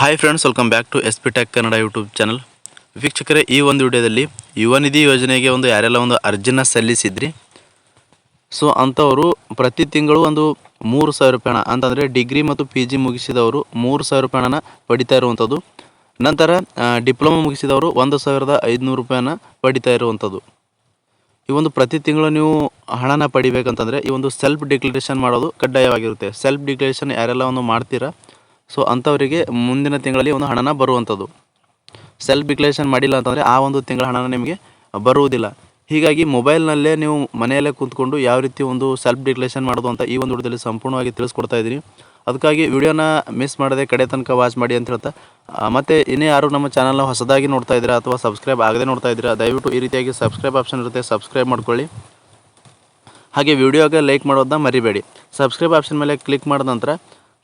Hi friends, welcome back to S P tech Kannada YouTube channel. ವೀಕ್ಷಕರೇ, ಈ ಒಂದು ವಿಡಿಯೋದಲ್ಲಿ ಯುವ ನಿಧಿ ಯೋಜನೆಗೆ ಯಾರೆಲ್ಲ ಅರ್ಜಿನ ಸಲ್ಲಿಸಿದ್ರಿ, ಸೊ ಅಂಥವರು ಪ್ರತಿ ತಿಂಗಳು 3,000 ರೂಪಾಯಿ ಹಣ ಅಂತಂದರೆ ಡಿಗ್ರಿ ಮತ್ತು PG ಮುಗಿಸಿದವರು 3,000 ರೂಪಾಯಿ ಹಣನ ಪಡಿತಾ ಇರುವಂಥದ್ದು. ನಂತರ ಡಿಪ್ಲೊಮಾ ಮುಗಿಸಿದವರು 1,500 ರೂಪಾಯಿನ ಪಡಿತಾ ಇರುವಂಥದ್ದು. ಈ ಪ್ರತಿ ತಿಂಗಳು ನೀವು ಹಣನ ಪಡಿಬೇಕಂತಂದರೆ ಈ ಸೆಲ್ಫ್ ಡಿಕ್ಲರೇಷನ್ ಮಾಡೋದು ಕಡ್ಡಾಯವಾಗಿರುತ್ತೆ. ಸೆಲ್ಫ್ ಡಿಕ್ಲರೇಷನ್ ಯಾರೆಲ್ಲ ಮಾಡ್ತೀರಾ, ಸೊ ಅಂಥವರಿಗೆ ಮುಂದಿನ ತಿಂಗಳಲ್ಲಿ ಹಣನ ಬರುವಂಥದ್ದು. ಸೆಲ್ಫ್ ಡಿಕ್ಲರೇಷನ್ ಮಾಡಿಲ್ಲ ಅಂತಂದರೆ ಆ ತಿಂಗಳ ಹಣನ ನಿಮಗೆ ಬರುವುದಿಲ್ಲ. ಹೀಗಾಗಿ ಮೊಬೈಲ್ನಲ್ಲೇ ನೀವು ಮನೆಯಲ್ಲೇ ಕೂತ್ಕೊಂಡು ಯಾವ ರೀತಿ ಸೆಲ್ಫ್ ಡಿಕ್ಲರೇಷನ್ ಮಾಡೋದು ಅಂತ ಈ ವಿಡಿಯೋದಲ್ಲಿ ಸಂಪೂರ್ಣವಾಗಿ ತಿಳಿಸ್ಕೊಡ್ತಾ ಇದ್ದೀನಿ. ಅದಕ್ಕಾಗಿ ವಿಡಿಯೋನ ಮಿಸ್ ಮಾಡದೆ ಕಡೆ ತನಕ ವಾಚ್ ಮಾಡಿ ಅಂತ ಹೇಳ್ತಾ, ಮತ್ತು ಇನ್ನೇ ಯಾರು ನಮ್ಮ ಚಾನಲ್ನ ಹೊಸದಾಗಿ ನೋಡ್ತಾ ಇದ್ದೀರಾ ಅಥವಾ ಸಬ್ಸ್ಕ್ರೈಬ್ ಆಗದೆ ನೋಡ್ತಾ ಇದ್ದೀರಾ, ದಯವಿಟ್ಟು ಈ ರೀತಿಯಾಗಿ ಸಬ್ಸ್ಕ್ರೈಬ್ ಆಪ್ಷನ್ ಇರುತ್ತೆ, ಸಬ್ಸ್ಕ್ರೈಬ್ ಮಾಡ್ಕೊಳ್ಳಿ. ಹಾಗೆ ವಿಡಿಯೋಗೆ ಲೈಕ್ ಮಾಡೋದನ್ನ ಮರಿಬೇಡಿ. ಸಬ್ಸ್ಕ್ರೈಬ್ ಆಪ್ಷನ್ ಮೇಲೆ ಕ್ಲಿಕ್ ಮಾಡಿದ ನಂತರ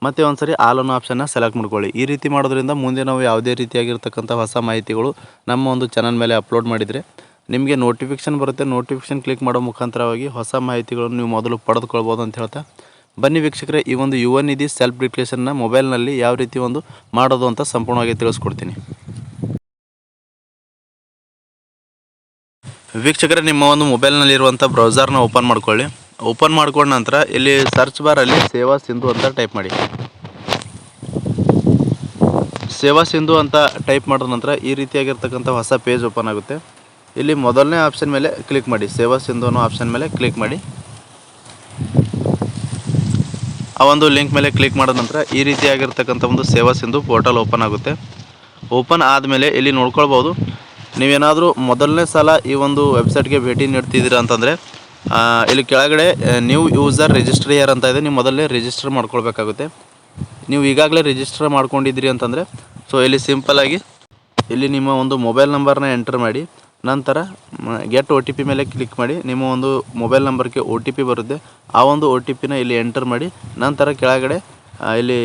ಮತ್ತೆ ಒಂದ್ಸರಿ ಆಲ್ ಅನ್ನೋ ಆಪ್ಷನ್ನ ಸೆಲೆಕ್ಟ್ ಮಾಡ್ಕೊಳ್ಳಿ. ಈ ರೀತಿ ಮಾಡೋದ್ರಿಂದ ಮುಂದೆ ನಾವು ಯಾವುದೇ ರೀತಿಯಾಗಿರ್ತಕ್ಕಂಥ ಹೊಸ ಮಾಹಿತಿಗಳು ನಮ್ಮ ಚಾನಲ್ ಮೇಲೆ ಅಪ್ಲೋಡ್ ಮಾಡಿದರೆ ನಿಮಗೆ ನೋಟಿಫಿಕೇಷನ್ ಬರುತ್ತೆ. ನೋಟಿಫಿಕೇಷನ್ ಕ್ಲಿಕ್ ಮಾಡೋ ಮುಖಾಂತರವಾಗಿ ಹೊಸ ಮಾಹಿತಿಗಳನ್ನು ನೀವು ಮೊದಲು ಪಡೆದುಕೊಳ್ಬೋದು ಅಂತ ಹೇಳ್ತಾ, ಬನ್ನಿ ವೀಕ್ಷಕರೇ, ಈ ಯುವ ನಿಧಿ ಸೆಲ್ಫ್ ಡಿಕ್ಲರೇಷನ್ನ ಮೊಬೈಲ್ನಲ್ಲಿ ಯಾವ ರೀತಿ ಮಾಡೋದು ಅಂತ ಸಂಪೂರ್ಣವಾಗಿ ತಿಳಿಸ್ಕೊಡ್ತೀನಿ. ವೀಕ್ಷಕರೇ, ನಿಮ್ಮ ಮೊಬೈಲ್ನಲ್ಲಿರುವಂಥ ಬ್ರೌಸರ್ನ ಓಪನ್ ಮಾಡ್ಕೊಳ್ಳಿ. ಓಪನ್ ಮಾಡ್ಕೊಂಡ ನಂತರ ಇಲ್ಲಿ ಸರ್ಚ್ ಬಾರಲ್ಲಿ ಸೇವಾ ಸಿಂಧು ಅಂತ ಟೈಪ್ ಮಾಡಿ. ಸೇವಾ ಸಿಂಧು ಅಂತ ಟೈಪ್ ಮಾಡಿದ ನಂತರ ಈ ರೀತಿಯಾಗಿರ್ತಕ್ಕಂಥ ಹೊಸ ಪೇಜ್ ಓಪನ್ ಆಗುತ್ತೆ. ಇಲ್ಲಿ ಮೊದಲನೇ ಆಪ್ಷನ್ ಮೇಲೆ ಕ್ಲಿಕ್ ಮಾಡಿ, ಸೇವಾ ಸಿಂಧು ಅನ್ನೋ ಆಪ್ಷನ್ ಮೇಲೆ ಕ್ಲಿಕ್ ಮಾಡಿ. ಆ ಲಿಂಕ್ ಮೇಲೆ ಕ್ಲಿಕ್ ಮಾಡಿದ ನಂತರ ಈ ರೀತಿಯಾಗಿರ್ತಕ್ಕಂಥ ಸೇವಾ ಸಿಂಧು ಪೋರ್ಟಲ್ ಓಪನ್ ಆಗುತ್ತೆ. ಓಪನ್ ಆದಮೇಲೆ ಇಲ್ಲಿ ನೋಡ್ಕೊಳ್ಬೋದು, ನೀವೇನಾದರೂ ಮೊದಲನೇ ಸಲ ಈ ವೆಬ್ಸೈಟ್ಗೆ ಭೇಟಿ ನೀಡ್ತಿದ್ದೀರಾ ಅಂತಂದರೆ ಇಲ್ಲಿ ಕೆಳಗಡೆ ನ್ಯೂ ಯೂಸರ್ ರಿಜಿಸ್ಟರ್ ಹಿಯರ್ ಅಂತ ಇದೆ. ನೀವು ಮೊದಲೇ ರಿಜಿಸ್ಟರ್ ಮಾಡ್ಕೊಳ್ಬೇಕಾಗುತ್ತೆ. ನೀವು ಈಗಾಗಲೇ ರಿಜಿಸ್ಟರ್ ಮಾಡ್ಕೊಂಡಿದ್ದೀರಿ ಅಂತಂದರೆ ಸೊ ಇಲ್ಲಿ ಸಿಂಪಲ್ಲಾಗಿ ಇಲ್ಲಿ ನಿಮ್ಮ ಮೊಬೈಲ್ ನಂಬರ್ನ ಎಂಟರ್ ಮಾಡಿ, ನಂತರ ಗೆಟ್ OTP ಮೇಲೆ ಕ್ಲಿಕ್ ಮಾಡಿ. ನಿಮ್ಮ ಮೊಬೈಲ್ ನಂಬರ್ಗೆ OTP ಬರುತ್ತೆ. ಆ OTPನ ಇಲ್ಲಿ ಎಂಟರ್ ಮಾಡಿ, ನಂತರ ಕೆಳಗಡೆ ಇಲ್ಲಿ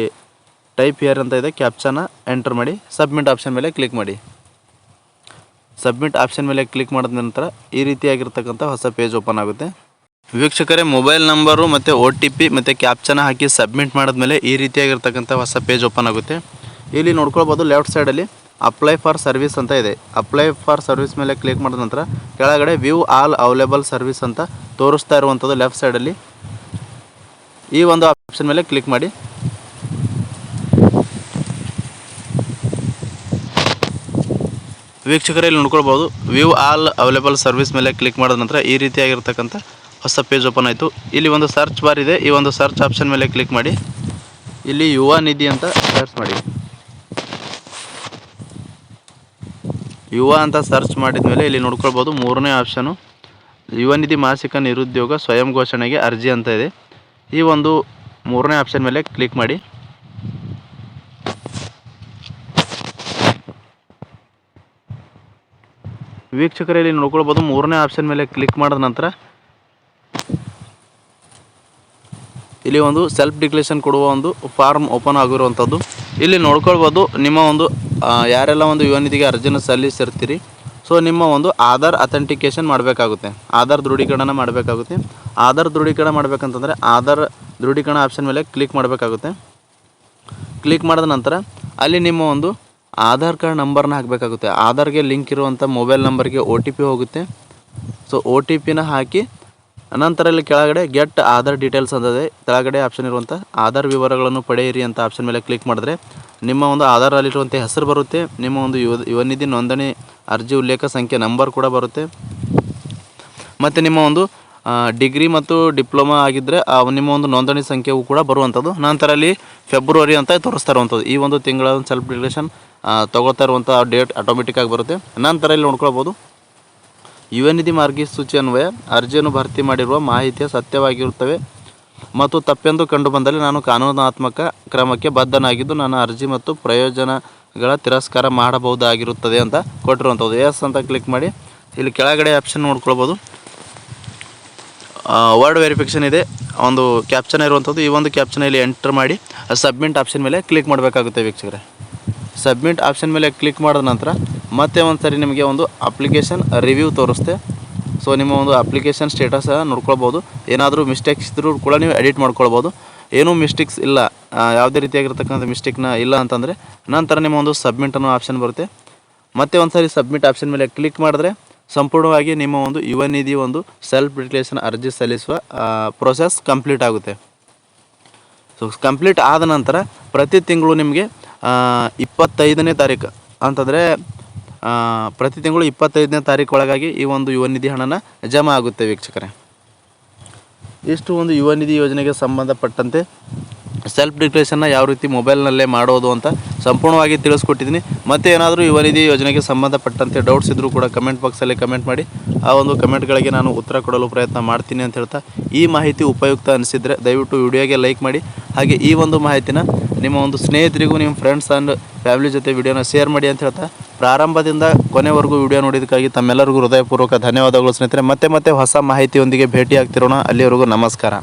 ಟೈಪ್ ಹಿಯರ್ ಅಂತ ಇದೆ, ಕ್ಯಾಪ್ಚಾನ ಎಂಟರ್ ಮಾಡಿ, ಸಬ್ಮಿಟ್ ಆಪ್ಷನ್ ಮೇಲೆ ಕ್ಲಿಕ್ ಮಾಡಿ. ಸಬ್ಮಿಟ್ ಆಪ್ಷನ್ ಮೇಲೆ ಕ್ಲಿಕ್ ಮಾಡಿದ ನಂತರ ಈ ರೀತಿಯಾಗಿರ್ತಕ್ಕಂಥ ಹೊಸ ಪೇಜ್ ಓಪನ್ ಆಗುತ್ತೆ. ವೀಕ್ಷಕರೇ, ಮೊಬೈಲ್ ನಂಬರು ಮತ್ತು OTP ಮತ್ತು ಕ್ಯಾಪ್ಚನ ಹಾಕಿ ಸಬ್ಮಿಟ್ ಮಾಡಿದ್ಮೇಲೆ ಈ ರೀತಿಯಾಗಿರ್ತಕ್ಕಂಥ ಹೊಸ ಪೇಜ್ ಓಪನ್ ಆಗುತ್ತೆ. ಇಲ್ಲಿ ನೋಡ್ಕೊಳ್ಬೋದು, ಲೆಫ್ಟ್ ಸೈಡಲ್ಲಿ ಅಪ್ಲೈ ಫಾರ್ ಸರ್ವಿಸ್ ಅಂತ ಇದೆ. ಅಪ್ಲೈ ಫಾರ್ ಸರ್ವಿಸ್ ಮೇಲೆ ಕ್ಲಿಕ್ ಮಾಡಿದ ನಂತರ ಕೆಳಗಡೆ ವ್ಯೂ ಆಲ್ ಅವೈಲೇಬಲ್ ಸರ್ವಿಸ್ ಅಂತ ತೋರಿಸ್ತಾ ಇರುವಂಥದ್ದು ಲೆಫ್ಟ್ ಸೈಡಲ್ಲಿ ಈ ಆಪ್ಷನ್ ಮೇಲೆ ಕ್ಲಿಕ್ ಮಾಡಿ. ವೀಕ್ಷಕರಲ್ಲಿ ನೋಡ್ಕೊಳ್ಬೋದು, ವ್ಯೂ ಆಲ್ ಅವೈಲೇಬಲ್ ಸರ್ವಿಸ್ ಮೇಲೆ ಕ್ಲಿಕ್ ಮಾಡಿದ ನಂತರ ಈ ರೀತಿಯಾಗಿರ್ತಕ್ಕಂಥ ಹೊಸ ಪೇಜ್ ಓಪನ್ ಆಯಿತು. ಇಲ್ಲಿ ಸರ್ಚ್ ಬಾರ್ ಇದೆ, ಈ ಸರ್ಚ್ ಆಪ್ಷನ್ ಮೇಲೆ ಕ್ಲಿಕ್ ಮಾಡಿ. ಇಲ್ಲಿ ಯುವ ನಿಧಿ ಅಂತ ಸರ್ಚ್ ಮಾಡಿ. ಯುವ ಅಂತ ಸರ್ಚ್ ಮಾಡಿದ ಮೇಲೆ ಇಲ್ಲಿ ನೋಡ್ಕೊಳ್ಬೋದು, ಮೂರನೇ ಆಪ್ಷನು ಯುವ ನಿಧಿ ಮಾಸಿಕ ನಿರುದ್ಯೋಗ ಸ್ವಯಂ ಘೋಷಣೆಗೆ ಅರ್ಜಿ ಅಂತ ಇದೆ. ಈ ಮೂರನೇ ಆಪ್ಷನ್ ಮೇಲೆ ಕ್ಲಿಕ್ ಮಾಡಿ. ವೀಕ್ಷಕರಲ್ಲಿ ನೋಡ್ಕೊಳ್ಬೋದು, ಮೂರನೇ ಆಪ್ಷನ್ ಮೇಲೆ ಕ್ಲಿಕ್ ಮಾಡಿದ ನಂತರ ಇಲ್ಲಿ ಸೆಲ್ಫ್ ಡಿಕ್ಲರೇಷನ್ ಕೊಡುವ ಫಾರ್ಮ್ ಓಪನ್ ಆಗಿರುವಂಥದ್ದು. ಇಲ್ಲಿ ನೋಡ್ಕೊಳ್ಬೋದು, ನಿಮ್ಮ ಯಾರೆಲ್ಲ ಯುವ ನಿಧಿಗೆ ಅರ್ಜಿನ ಸಲ್ಲಿಸಿರ್ತೀರಿ, ಸೊ ನಿಮ್ಮ ಆಧಾರ್ ಅಥೆಂಟಿಕೇಷನ್ ಮಾಡಬೇಕಾಗುತ್ತೆ, ಆಧಾರ್ ದೃಢೀಕರಣ ಮಾಡಬೇಕಾಗುತ್ತೆ. ಆಧಾರ್ ದೃಢೀಕರಣ ಮಾಡಬೇಕಂತಂದರೆ ಆಧಾರ್ ದೃಢೀಕರಣ ಆಪ್ಷನ್ ಮೇಲೆ ಕ್ಲಿಕ್ ಮಾಡಬೇಕಾಗುತ್ತೆ. ಕ್ಲಿಕ್ ಮಾಡಿದ ನಂತರ ಅಲ್ಲಿ ನಿಮ್ಮ ಆಧಾರ್ ಕಾರ್ಡ್ ನಂಬರ್ನ ಹಾಕಬೇಕಾಗುತ್ತೆ. ಆಧಾರ್ಗೆ ಲಿಂಕ್ ಇರುವಂಥ ಮೊಬೈಲ್ ನಂಬರ್ಗೆ OTP ಹೋಗುತ್ತೆ. ಸೊ OTPನ ಹಾಕಿ ನಂತರ ಇಲ್ಲಿ ಕೆಳಗಡೆ ಗೆಟ್ ಆಧಾರ್ ಡೀಟೇಲ್ಸ್ ಅಂತದೆ, ಕೆಳಗಡೆ ಆಪ್ಷನ್ ಇರುವಂಥ ಆಧಾರ್ ವಿವರಗಳನ್ನು ಪಡೆಯಿರಿ ಅಂತ ಆಪ್ಷನ್ ಮೇಲೆ ಕ್ಲಿಕ್ ಮಾಡಿದ್ರೆ ನಿಮ್ಮ ಆಧಾರಲ್ಲಿರುವಂಥ ಹೆಸರು ಬರುತ್ತೆ, ನಿಮ್ಮ ಯುವ ನಿಧಿ ನೋಂದಣಿ ಅರ್ಜಿ ಉಲ್ಲೇಖ ಸಂಖ್ಯೆ ನಂಬರ್ ಕೂಡ ಬರುತ್ತೆ, ಮತ್ತು ನಿಮ್ಮ ಡಿಗ್ರಿ ಮತ್ತು ಡಿಪ್ಲೊಮಾ ಆಗಿದ್ದರೆ ನಿಮ್ಮ ನೋಂದಣಿ ಸಂಖ್ಯೆಯೂ ಕೂಡ ಬರುವಂಥದ್ದು. ನಂತರ ಅಲ್ಲಿ ಫೆಬ್ರವರಿ ಅಂತ ತೋರಿಸ್ತಾ ಇರುವಂಥದ್ದು. ಈ ತಿಂಗಳ ಸೆಲ್ಫ್ ಡಿಕ್ಲರೇಷನ್ ತೊಗೊಳ್ತಾ ಇರುವಂಥ ಡೇಟ್ ಆಟೋಮೆಟಿಕ್ಕಾಗಿ ಬರುತ್ತೆ. ನಂತರ ಇಲ್ಲಿ ನೋಡ್ಕೊಳ್ಬೋದು, ಯುವ ನಿಧಿ ಮಾರ್ಗಸೂಚಿ ಅನ್ವಯ ಅರ್ಜಿಯನ್ನು ಭರ್ತಿ ಮಾಡಿರುವ ಮಾಹಿತಿಯ ಸತ್ಯವಾಗಿರುತ್ತವೆ ಮತ್ತು ತಪ್ಪೆಂದು ಕಂಡುಬಂದಲ್ಲಿ ನಾನು ಕಾನೂನಾತ್ಮಕ ಕ್ರಮಕ್ಕೆ ಬದ್ಧನಾಗಿದ್ದು ನನ್ನ ಅರ್ಜಿ ಮತ್ತು ಪ್ರಯೋಜನಗಳ ತಿರಸ್ಕಾರ ಮಾಡಬಹುದಾಗಿರುತ್ತದೆ ಅಂತ ಕೊಟ್ಟಿರುವಂಥದ್ದು. ಎಸ್ ಅಂತ ಕ್ಲಿಕ್ ಮಾಡಿ. ಇಲ್ಲಿ ಕೆಳಗಡೆ ಆಪ್ಷನ್ ನೋಡ್ಕೊಳ್ಬೋದು, ವರ್ಡ್ ವೆರಿಫಿಕೇಷನ್ ಇದೆ, ಕ್ಯಾಪ್ಚನ್ ಇರುವಂಥದ್ದು. ಈ ಕ್ಯಾಪ್ಚನ್ ಇಲ್ಲಿ ಎಂಟರ್ ಮಾಡಿ ಸಬ್ಮಿಟ್ ಆಪ್ಷನ್ ಮೇಲೆ ಕ್ಲಿಕ್ ಮಾಡಬೇಕಾಗುತ್ತೆ. ವೀಕ್ಷಕರೇ, ಸಬ್ಮಿಟ್ ಆಪ್ಷನ್ ಮೇಲೆ ಕ್ಲಿಕ್ ಮಾಡಿದ ನಂತರ ಮತ್ತೆ ಸರಿ ನಿಮಗೆ ಅಪ್ಲಿಕೇಶನ್ ರಿವ್ಯೂ ತೋರಿಸುತ್ತೆ. ಸೊ ನಿಮ್ಮ ಅಪ್ಲಿಕೇಶನ್ ಸ್ಟೇಟಸ್ ನೋಡ್ಕೊಳ್ಬೋದು. ಏನಾದರೂ ಮಿಸ್ಟೇಕ್ಸ್ ಇದ್ದರೂ ಕೂಡ ನೀವು ಎಡಿಟ್ ಮಾಡ್ಕೊಳ್ಬೋದು. ಏನೂ ಮಿಸ್ಟೇಕ್ಸ್ ಇಲ್ಲ, ಯಾವುದೇ ರೀತಿಯಾಗಿರ್ತಕ್ಕಂಥ ಮಿಸ್ಟೇಕ್ನ ಇಲ್ಲ ಅಂತಂದರೆ ನಂತರ ನಿಮ್ಮ ಒಂದು ಸಬ್ಮಿಟ್ ಅನ್ನೋ ಆಪ್ಷನ್ ಬರುತ್ತೆ. ಮತ್ತೆ ಒಂದು ಸಾರಿ ಸಬ್ಮಿಟ್ ಆಪ್ಷನ್ ಮೇಲೆ ಕ್ಲಿಕ್ ಮಾಡಿದ್ರೆ ಸಂಪೂರ್ಣವಾಗಿ ನಿಮ್ಮ ಒಂದು ಯುವ ನಿಧಿ ಒಂದು ಸೆಲ್ಫ್ ಡಿಕ್ಲೇರೇಷನ್ ಅರ್ಜಿ ಸಲ್ಲಿಸುವ ಪ್ರೊಸೆಸ್ ಕಂಪ್ಲೀಟ್ ಆಗುತ್ತೆ. ಸೊ ಕಂಪ್ಲೀಟ್ ಆದ ನಂತರ ಪ್ರತಿ ತಿಂಗಳು ನಿಮಗೆ 25ನೇ ತಾರೀಕು ಅಂತಂದರೆ ಪ್ರತಿ ತಿಂಗಳು 25ನೇ ತಾರೀಕು ಒಳಗಾಗಿ ಈ ಒಂದು ಯುವ ನಿಧಿ ಹಣನ ಜಮಾ ಆಗುತ್ತೆ ವೀಕ್ಷಕರೇ. ಇಷ್ಟು ಒಂದು ಯುವ ನಿಧಿ ಯೋಜನೆಗೆ ಸಂಬಂಧಪಟ್ಟಂತೆ ಸೆಲ್ಫ್ ಡಿಕ್ಲೇರೇಷನ್ನ ಯಾವ ರೀತಿ ಮೊಬೈಲ್ನಲ್ಲೇ ಮಾಡೋದು ಅಂತ ಸಂಪೂರ್ಣವಾಗಿ ತಿಳಿಸ್ಕೊಟ್ಟಿದ್ದೀನಿ. ಮತ್ತು ಏನಾದರೂ ಯುವ ನಿಧಿ ಯೋಜನೆಗೆ ಸಂಬಂಧಪಟ್ಟಂತೆ ಡೌಟ್ಸ್ ಇದ್ದರೂ ಕೂಡ ಕಮೆಂಟ್ ಬಾಕ್ಸಲ್ಲಿ ಕಮೆಂಟ್ ಮಾಡಿ, ಆ ಒಂದು ಕಮೆಂಟ್ಗಳಿಗೆ ನಾನು ಉತ್ತರ ಕೊಡಲು ಪ್ರಯತ್ನ ಮಾಡ್ತೀನಿ ಅಂತ ಹೇಳ್ತಾ, ಈ ಮಾಹಿತಿ ಉಪಯುಕ್ತ ಅನಿಸಿದರೆ ದಯವಿಟ್ಟು ವಿಡಿಯೋಗೆ ಲೈಕ್ ಮಾಡಿ. ಹಾಗೆ ಈ ಒಂದು ಮಾಹಿತಿನ ನಿಮ್ಮ ಒಂದು ಸ್ನೇಹಿತರಿಗೂ ನಿಮ್ಮ ಫ್ರೆಂಡ್ಸ್ ಆ್ಯಂಡ್ ಫ್ಯಾಮಿಲಿ ಜೊತೆ ವಿಡಿಯೋನ ಶೇರ್ ಮಾಡಿ ಅಂತ ಹೇಳ್ತಾ, ಪ್ರಾರಂಭದಿಂದ ಕೊನೆವರೆಗೂ ವಿಡಿಯೋ ನೋಡಿದ್ದಕ್ಕಾಗಿ ತಮ್ಮೆಲ್ಲರಿಗೂ ಹೃದಯಪೂರ್ವಕ ಧನ್ಯವಾದಗಳು ಸ್ನೇಹಿತರೆ. ಮತ್ತೆ ಹೊಸ ಮಾಹಿತಿಯೊಂದಿಗೆ ಭೇಟಿ ಆಗ್ತಿರೋಣ. ಅಲ್ಲಿವರೆಗೂ ನಮಸ್ಕಾರ.